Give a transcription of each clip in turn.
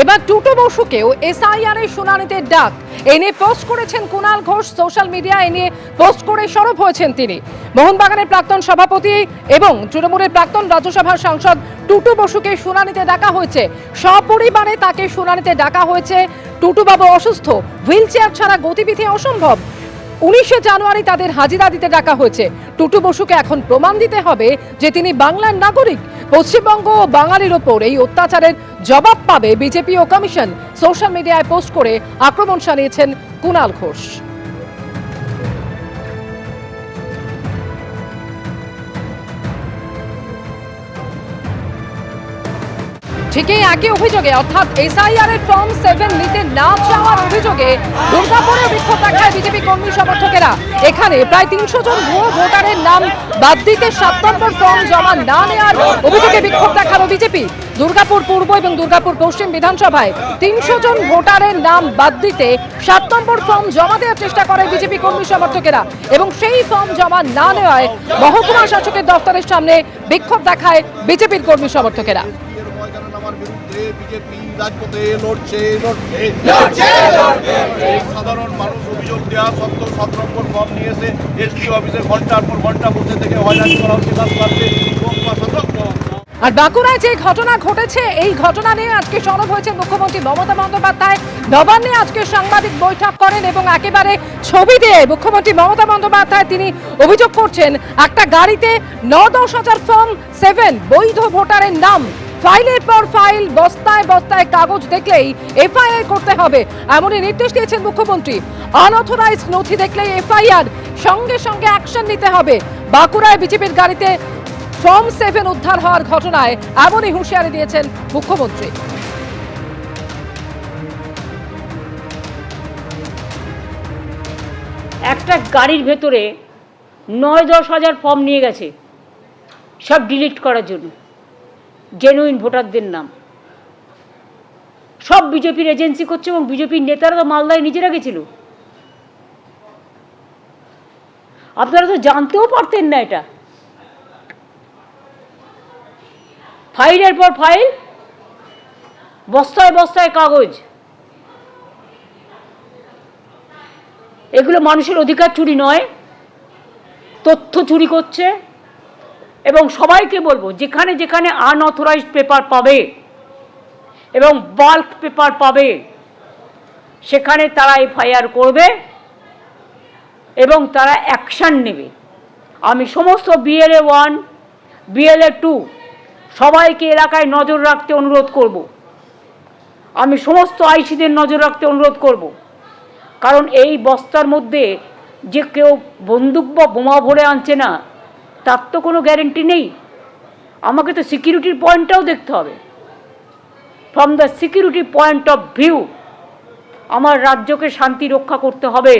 এবার টুটু বসুকেও এসআইআর এর শুনানিতে ডাক এনে পোস্ট করেছেন কুণাল ঘোষ। সোশ্যাল মিডিয়া এনে পোস্ট করে সরব হয়েছেন তিনি। মোহনবাগানের প্রাক্তন সভাপতি এবং তৃণমূলের প্রাক্তন রাজ্যসভার সাংসদ টুটু বসুকে শুনানিতে ডাকা হয়েছে। সপরিবারে তাকে শুনানিতে ডাকা হয়েছে। টুটুবাবু অসুস্থ, হুইল চেয়ার ছাড়া গতিবিধি অসম্ভব। 19শে জানুয়ারি তাদের হাজিরা দিতে ডাকা হয়েছে। টুটু বসুকে এখন প্রমাণ দিতে হবে যে তিনি বাংলার নাগরিক। পশ্চিমবঙ্গ ও বাঙালির ওপর এই অত্যাচারের জবাব পাবে বিজেপি ও কমিশন। সোশ্যাল মিডিয়ায় পোস্ট করে আক্রমণ শানিয়েছেন কুণাল ঘোষ। ঠিকই একই অভিযোগে অর্থাৎ এসআইআর এর ফর্ম 7 নিতে না চাওয়ার অভিযোগে দুর্গাপুরে বিক্ষোভ দেখায় বিজেপি কর্মী সমর্থকেরা। এখানে প্রায় 300 জন ভুয়ো ভোটারের নাম বাদ দিতে 7 নম্বর ফর্ম জমা না নেওয়ার অভিযোগে বিক্ষোভ দেখালো বিজেপি। দুর্গাপুর পূর্ব এবং দুর্গাপুর পশ্চিম বিধানসভায় 300 জন ভোটারের নাম বাদ দিতে 7 নম্বর ফর্ম জমা দেওয়ার চেষ্টা করে বিজেপি কর্মী সমর্থকেরা এবং সেই ফর্ম জমা না নেওয়ায় মহকুমা শাসকের দফতরের সামনে বিক্ষোভ দেখায় বিজেপির কর্মী সমর্থকেরা। বিজেপি রাজপথে লড়ছে সাধারণ মানুষ অভিযোগ দেওয়া সত্ত্বেও 7 নম্বর ফর্ম নিয়ে এসে এসপি অফিসে ঘন্টার পর ঘন্টা বসে থেকে হয়রানি করা হচ্ছে। আর বাঁকুড়ায় যে ঘটনা ঘটেছে এই ঘটনা নিয়ে আজকে সরব হয়েছেন মুখ্যমন্ত্রী মমতা বন্দ্যোপাধ্যায়। নবান্নে আজকে সাংবাদিক বৈঠক করেন এবং একেবারে ছবি দিয়ে মুখ্যমন্ত্রী মমতা বন্দ্যোপাধ্যায় তিনি অভিযোগ করছেন একটা গাড়িতে 9-10 হাজার ফর্ম 7 বৈধ ভোটারের নাম, ফাইলের পর ফাইল, বস্তায় বস্তায় কাগজ দেখলেই এফআইআর করতে হবে এমনই নির্দেশ দিয়েছেন মুখ্যমন্ত্রী। আনঅথরাইজড নথি দেখলেই এফআইআর, সঙ্গে সঙ্গে অ্যাকশন নিতে হবে। বাঁকুড়ায় বিজেপির গাড়িতে ফর্ম 7 উদ্ধার হওয়ার ঘটনায় এমনই হুঁশিয়ারি দিয়েছেন মুখ্যমন্ত্রী। একটা গাড়ির ভেতরে 9-10 হাজার ফর্ম নিয়ে গেছে সব ডিলিট করার জন্য, জেনুইন ভোটারদের নাম। সব বিজেপির এজেন্সি করছে এবং বিজেপির নেতারা তো মালদায় নিজেরা গেছিল। আপনারা তো জানতেও পারতেন না এটা। ফাইলের পর ফাইল, বস্তায় বস্তায় কাগজ, এগুলো মানুষের অধিকার চুরি নয়, তথ্য চুরি করছে। এবং সবাইকে বলবো, যেখানে যেখানে আনঅথরাইজড পেপার পাবে এবং বাল্ক পেপার পাবে সেখানে তারা এফআইআর করবে এবং তারা অ্যাকশান নেবে। আমি সমস্ত বিএলএ 1, বিএলএ 2 সবাইকে এলাকায় নজর রাখতে অনুরোধ করব। আমি সমস্ত আইসিদের নজর রাখতে অনুরোধ করব, কারণ এই বস্তার মধ্যে যে কেউ বন্দুক বা বোমা ভরে আনছে না তার তো কোনো গ্যারেন্টি নেই। আমাকে তো সিকিউরিটির পয়েন্টটাও দেখতে হবে। From the security point of view আমার রাজ্যকে শান্তি রক্ষা করতে হবে।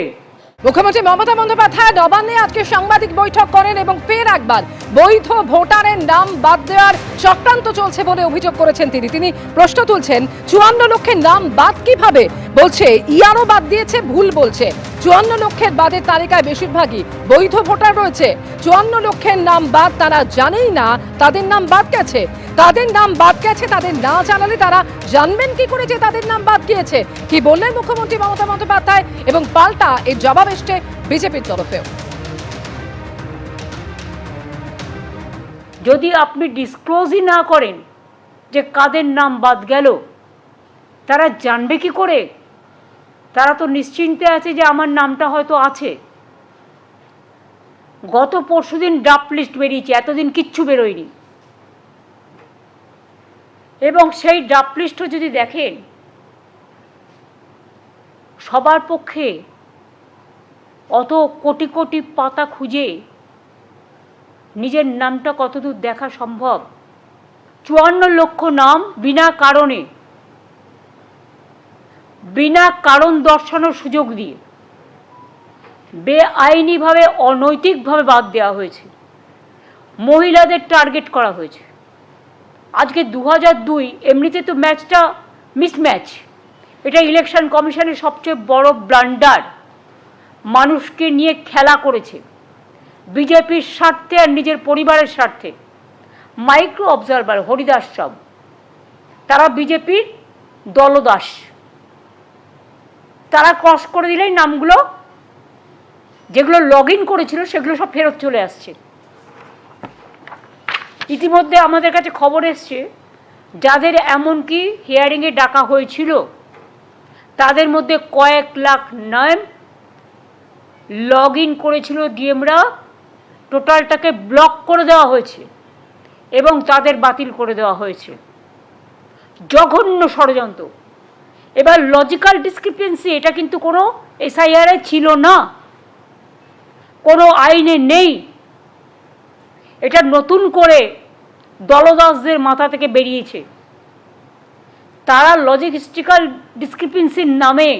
মুখ্যমন্ত্রী মমতা বন্দ্যোপাধ্যায় নবান্নে আজকে সাংবাদিক বৈঠক করেন এবং ফের একবার বৈধ ভোটারের নাম বাদ দেওয়ার চক্রান্ত চলছে বলে অভিযোগ করেছেন তিনি প্রশ্ন তুলছেন 54 লক্ষের নাম বাদ কিভাবে, বলছে ইয়ারও বাদ দিয়েছে, ভুল বলছে। 54 লক্ষের বাদের তালিকায় বেশিরভাগই বৈধ ভোটার রয়েছে। 54 লক্ষের নাম বাদ, তারা জানেই না তাদের নাম বাদ গেছে। তাদের নাম বাদ গেছে, তাদের না জানালে তারা জানবেন কি করে যে তাদের নাম বাদ গিয়েছে? কি বললেন মুখ্যমন্ত্রী মমতা বন্দ্যোপাধ্যায় এবং পাল্টা এর জবাব এসছে বিজেপির তরফেও। যদি আপনি ডিসক্লোজই না করেন যে কাদের নাম বাদ গেল, তারা জানবে কি করে? তারা তো নিশ্চিন্তে আছে যে আমার নামটা হয়তো আছে। গত পরশুদিন ড্রাফট লিস্ট বেরিয়েছে, এতদিন কিচ্ছু বেরোয়নি। এবং সেই ড্রাফট লিস্টও যদি দেখেন, সবার পক্ষে অত কোটি কোটি পাতা খুঁজে নিজের নামটা কতদূর দেখা সম্ভব? 54 লক্ষ নাম বিনা কারণ দর্শানোর সুযোগ দিয়ে বেআইনিভাবে, অনৈতিকভাবে বাদ দেওয়া হয়েছে। মহিলাদের টার্গেট করা হয়েছে। আজকে 2002 এমনিতে তো ম্যাচটা মিসম্যাচ। এটা ইলেকশন কমিশনের সবচেয়ে বড় ব্লান্ডার। মানুষকে নিয়ে খেলা করেছে বিজেপির স্বার্থে আর নিজের পরিবারের স্বার্থে। মাইক্রো অবজারভার হরিদাস সব, তারা বিজেপির দলদাস, তারা ক্রস করে দিলেই নামগুলো যেগুলো লগ ইন করেছিল সেগুলো সব ফেরত চলে আসছে। ইতিমধ্যে আমাদের কাছে খবর এসছে যাদের এমনকি হিয়ারিংয়ে ডাকা হয়েছিল তাদের মধ্যে কয়েক লাখ নাম লগ ইন করেছিল ডিএমরা, টোটালটাকে ব্লক করে দেওয়া হয়েছে এবং তাদের বাতিল করে দেওয়া হয়েছে। জঘন্য ষড়যন্ত্র। এবার লজিক্যাল ডিসক্রিপেন্সি, এটা কিন্তু কোনো এসআইআরে ছিল না, কোনো আইনে নেই, এটা নতুন করে দলদাসদের মাথা থেকে বেরিয়েছে। তারা লজিস্টিক্যাল ডিসক্রিপেন্সির নামে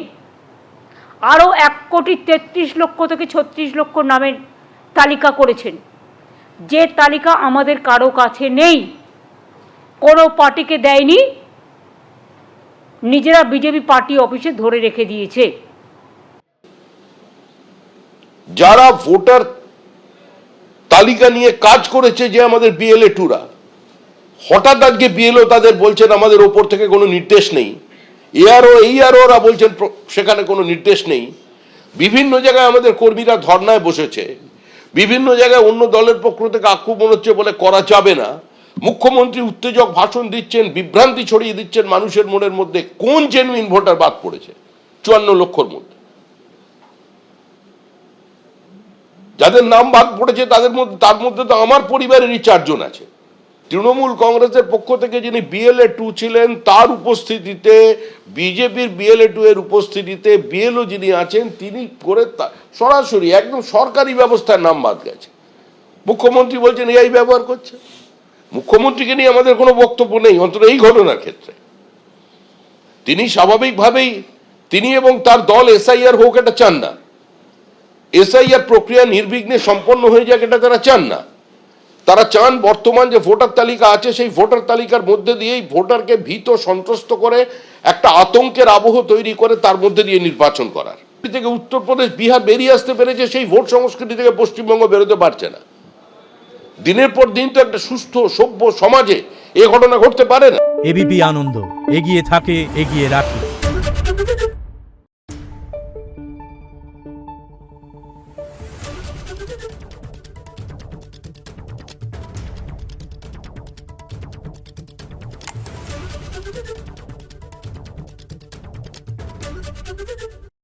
আরও 1,33,00,000 থেকে 36,00,000 নামের তালিকা করেছেন, যে তালিকা আমাদের কারো কাছে নেই, কোনো পার্টিকে দেয়নি, নিজেরা বিজেপি পার্টি অফিসে ধরে রেখে দিয়েছে। যারা ভোটার তালিকা নিয়ে কাজ করেছে, যে আমাদের বিএলএ টুরা, হঠাৎ আজকে বিএলও তাদের বলছেন আমাদের ওপর থেকে কোনো নির্দেশ নেই, এইআরওরা বলছেন সেখানে কোনো নির্দেশ নেই। বিভিন্ন জায়গায় আমাদের কর্মীরা ধর্নায় বসেছে, বিভিন্ন জায়গায় অন্য দলের পক্ষ থেকে আক্রমণ হচ্ছে বলে করা যাবে না। মুখ্যমন্ত্রী উত্তেজক ভাষণ দিচ্ছেন, বিভ্রান্তি ছড়িয়ে দিচ্ছেন মানুষের মনের মধ্যে। কোন জেনুইন ভোটার বাদ পড়েছে 54 লক্ষর মধ্যে? যাদের নাম বাদ পড়েছে তার মধ্যে তো আমার পরিবারেরই 4 জন আছে। তৃণমূল কংগ্রেসের পক্ষ থেকে যিনি বিএলএ 2 ছিলেন তার উপস্থিতিতে, বিজেপির বিএলএ 2 এর উপস্থিতিতে বিএলও যিনি আছেন তিনি করে সরাসরি একদম সরকারি ব্যবস্থার নাম বাদ গেছে। মুখ্যমন্ত্রী বলছেন এই ব্যবহার করছে। মুখ্যমন্ত্রীকে নিয়ে আমাদের কোনো বক্তব্য নেই, অন্তত এই ঘটনার ক্ষেত্রে। তিনি স্বাভাবিকভাবেই তিনি এবং তার দল এসআইআর হোক এটা চান না, এসআইআর প্রক্রিয়া নির্বিঘ্নে সম্পন্ন হয়ে যাক এটা তারা চান না। তারা চান বর্তমান যে ভোটার তালিকা আছে সেই ভোটার তালিকার মধ্যে দিয়েই ভোটারকে ভীত সন্ত্রস্ত করে একটা আতঙ্কের আবহ তৈরি করে তার মধ্যে দিয়ে নির্বাচন করার। থেকে উত্তরপ্রদেশ, বিহার বেরিয়ে আসতে পেরেছে, সেই ভোট সংস্কৃতি থেকে পশ্চিমবঙ্গ বেরোতে পারছে না। দিনের পর দিন তো একটা সুস্থ সভ্য সমাজে এ ঘটনা ঘটতে পারে না। এবিপি আনন্দ, এগিয়ে থাকে, এগিয়ে রাখে।